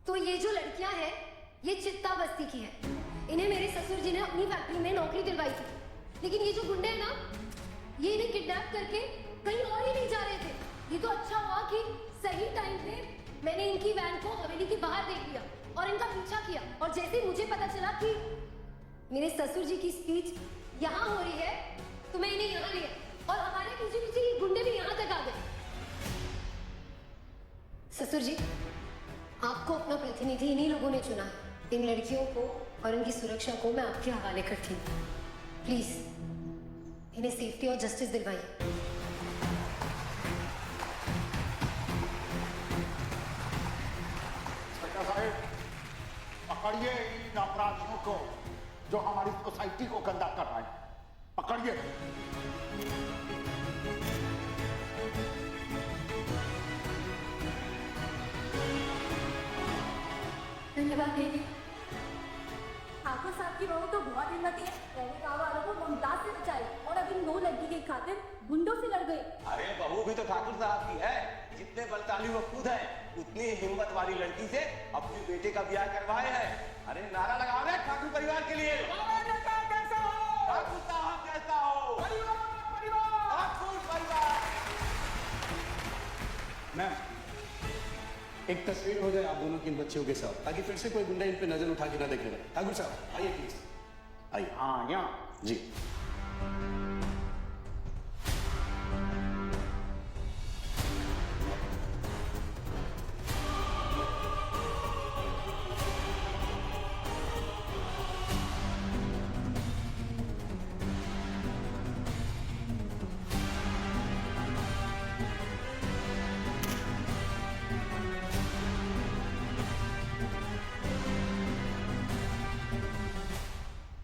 तो ये जो लड़कियां हैं ये चित्ता बस्ती की है। इन्हें मेरे ससुर जी ने अपनी फैक्ट्री में नौकरी दिलवाई थी, लेकिन ये जो गुंडे हैं ना, ये इन्हें किडनैप करके कहीं और ही नहीं जा रहे थे। ये तो अच्छा हुआ कि सही टाइम पे मैंने इनकी वैन को हवेली के बाहर देख लिया और इनका पीछा किया। और जैसे ही मुझे पता चला कि मेरे ससुर जी की स्पीच यहाँ हो रही है तो मैं इन्हें यहाँ लिया और हमारे पीछे पीछे ये गुंडे भी यहाँ तक आ गए। ससुर जी, आपको अपना प्रतिनिधि इन्हीं लोगों ने चुना। इन लड़कियों को और इनकी सुरक्षा को मैं आपके हवाले करती हूँ। प्लीज इन्हें सेफ्टी और जस्टिस दिलवाइए। पकड़िए इन अपराधियों को जो हमारी सोसाइटी को गंदा कर रहे हैं। पकड़िए। धन्यवाद दीदी। ठाकुर साहब की बहू तो बहुत हिम्मती है। पहले गाँव वालों को मुमताज से बचाई और अब इन 2 लड़की की खातिर गुंडों से लड़ गई। अरे बहू भी तो ठाकुर साहब की है। जितने बलशाली वो खुद है, उतनी हिम्मत वाली लड़की से अपने बेटे का ब्याह करवाए हैं। अरे नारा लगाओ ना ठाकुर परिवार के लिए। कैसा हो? ठाकुर साहब कैसा हो? ठाकुर परिवार। मैम, एक तस्वीर हो जाए आप दोनों की इन बच्चियों के साथ, ताकि फिर से कोई गुंडा इन पे नजर उठा के ना देखने लगे। ठाकुर साहब आइए प्लीज, आइए। हाँ यहाँ जी।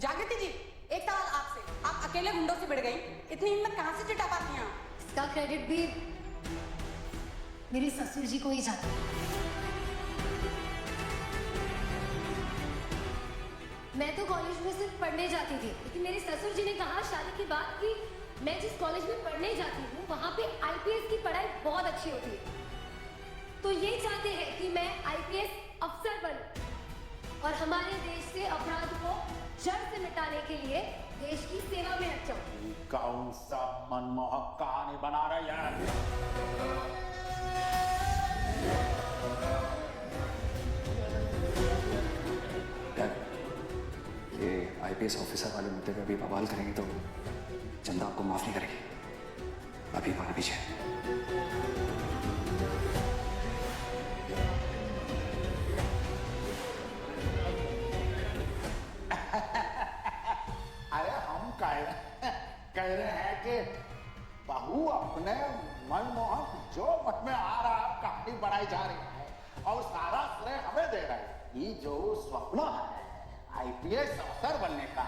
जागृति जी, एक सवाल आपसे। आप अकेले गुंडों से भिड़ गई, इतनी हिम्मत कहाँ से जुटा पाती हैं? इसका क्रेडिट भी मेरे ससुर जी को ही जाता है। मैं तो कॉलेज में सिर्फ पढ़ने जाती थी, लेकिन मेरे ससुर जी ने कहा शादी के बाद कि मैं जिस कॉलेज में पढ़ने जाती हूँ वहां पे आईपीएस की पढ़ाई बहुत अच्छी होती है। तो ये चाहते हैं कि मैं आईपीएस अफसर बनूं और हमारे देश से अपराध को जड़ से मिटाने के लिए देश की सेवा में लग जाऊं। कौन सा मनमोहक कहानी बना रही है? ये आईपीएस ऑफिसर वाले मुद्दे पे अभी बवाल करेंगे तो जनता आपको माफ नहीं करेगी। अभी हमारे पीछे। अरे हम कह रहे हैं कि बहू अपने मनमोहक जो मन में आ रहा है कहानी बनाई जा रही है और सारा श्रेय हमें दे रहा है। ये जो स्वप्न है आईपीएस अफसर बनने का,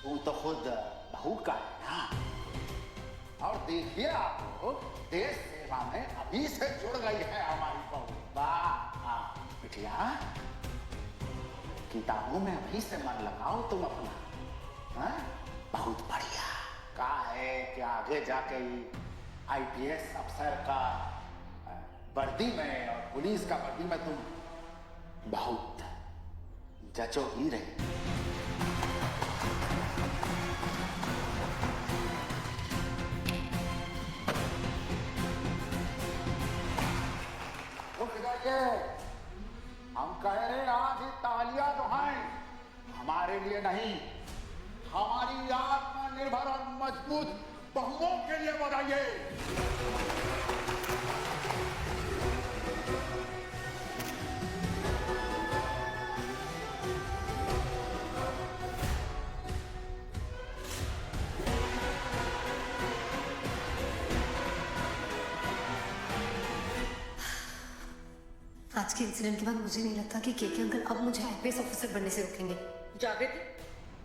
वो तो खुद बहू का है ना। और देखिए आप लोग, देश सेवा में अभी से जुड़ गई है हमारी बहू। वाह बिटिया, किताबों में अभी से मन लगाओ तुम अपना। हाँ? बहुत बढ़िया। कहा है कि आगे जाके आईपीएस अफसर का वर्दी में और पुलिस का वर्दी में तुम बहुत जचो ही रहे। हम कह रहे हैं आज ये तालियां जो हैं हमारे लिए नहीं, हमारी आत्मनिर्भर और मजबूत बहुओं के लिए बजाइए। आज के इंसिडेंट के बाद मुझे नहीं लगता कि केके अंकल अब मुझे आईपीएस ऑफिसर बनने से रोकेंगे। जागृति,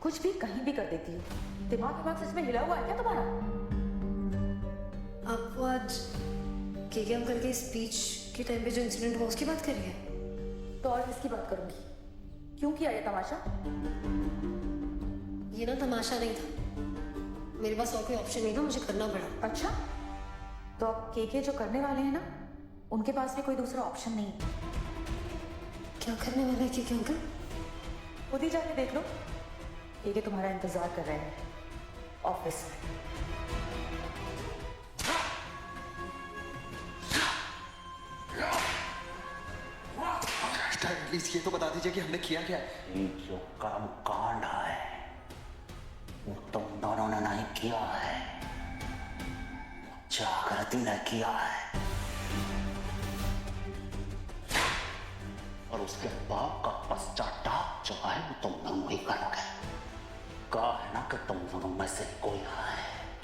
कुछ भी कहीं भी कर देती हो। दिमाग सच में हिला हुआ है क्या तुम्हारा? आप वो आज केके अंकल के स्पीच के टाइम पे जो इंसिडेंट हुआ उसकी बात कर रही है? तो और इसकी बात करूंगी। क्यों किया ये तमाशा? ये ना तमाशा नहीं था, मेरे पास और कोई ऑप्शन नहीं था, मुझे करना पड़ा। अच्छा, तो अब केके जो करने वाले हैं ना, उनके पास भी कोई दूसरा ऑप्शन नहीं है। क्या करने वाला है चीकी अंकल? खुद ही जाके देख लो। ठीक है, तुम्हारा इंतजार कर रहे हैं ऑफिस में। एटलीस्ट ये तो बता दीजिए कि हमने किया क्या है। ये जो कर्म कांड है वो तुम दोनों ने नहीं किया है, जागृति ने किया है। और उसके बाप का पश्चाताप जो है वो तुम दोनों ही करोगे। कहा है ना कि तुम दोनों में से कोई है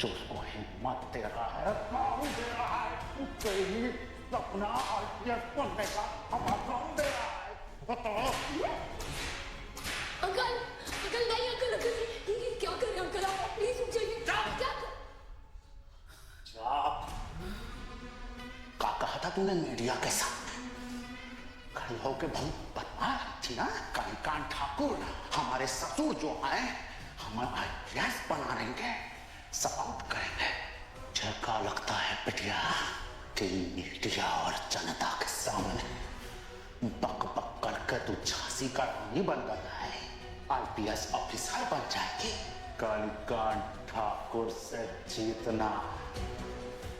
जो उसको हिम्मत दे रहा है, पाऊ दे रहा है, उसके ही सपना IPS बनने का हमारा दे रहा है। बताओ। अंकल अंकल नहीं, अंकल अंकल ये क्या कर रहे हैं अंकल? आप प्लीज रुक जाइए। क्या कहा था तूने मीडिया के सामने खड़ी होकर बहुत बदमाश थी ना? कांतिकांत ठाकुर हमारे ससुर जो हैं हमें IPS बना देंगे, सपोर्ट करेंगे। झटका लगता है बिटिया कि मीडिया और जनता के सामने बक बक करके तू झांसी का रानी बन गया है, IPS ऑफिसर बन जाएगी। कांतिकांत ठाकुर से जीतना,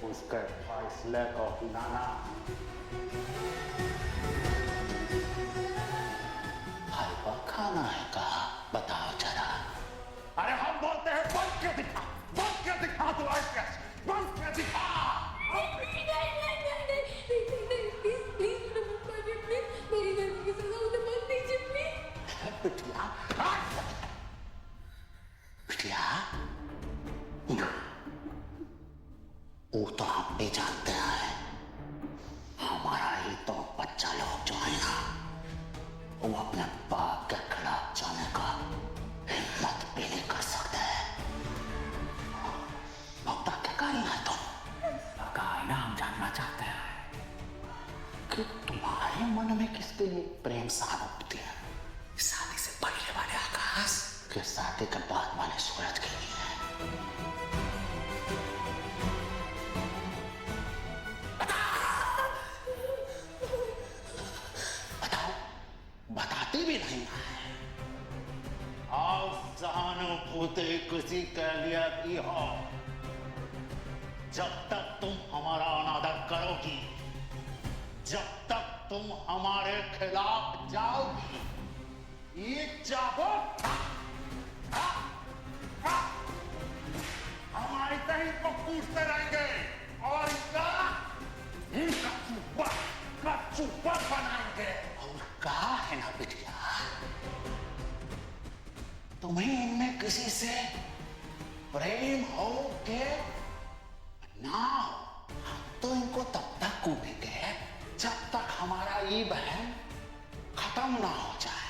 उसके फैसले को हिलाना। हलवा खाना है कहा? बताओ जरा। अरे हम बोलते हैं बन के दिखा, बन के दिखा तू IPS, बन के दिखा। मेरी गलती की सजा उन्हें मत दीजिए प्लीज। बिटिया, बिटिया, वो तो हम भी जानते हैं, हमारा ही तो बच्चा लोग जो है ना वो अपने बाप के खिलाफ जाने का हिम्मत भी नहीं कर सकते। भक्ता क्या कही है तुम? ना हम जानना चाहते हैं कि तुम्हारे मन में किसके लिए प्रेम सहानुभूति है? शादी से पहले वाले आकाश के शादी के बाद वाले सूरज के लिए? बताओ, बताती भी नहीं है। और सहानुभूति किसी के लिए भी हो, जब तक तुम हमारा अनादर करोगी, जब तक तुम हमारे खिलाफ जाओगी, ये चाहो हमारी तही को पूछते रहेंगे और इनका चुप्पा बनाएंगे। और कहा है ना बिटिया, तुम्हें इनमें किसी से प्रेम हो के ना, हम तो इनको तब तक कूदेंगे जब तक हमारा ये बहन खत्म ना हो जाए।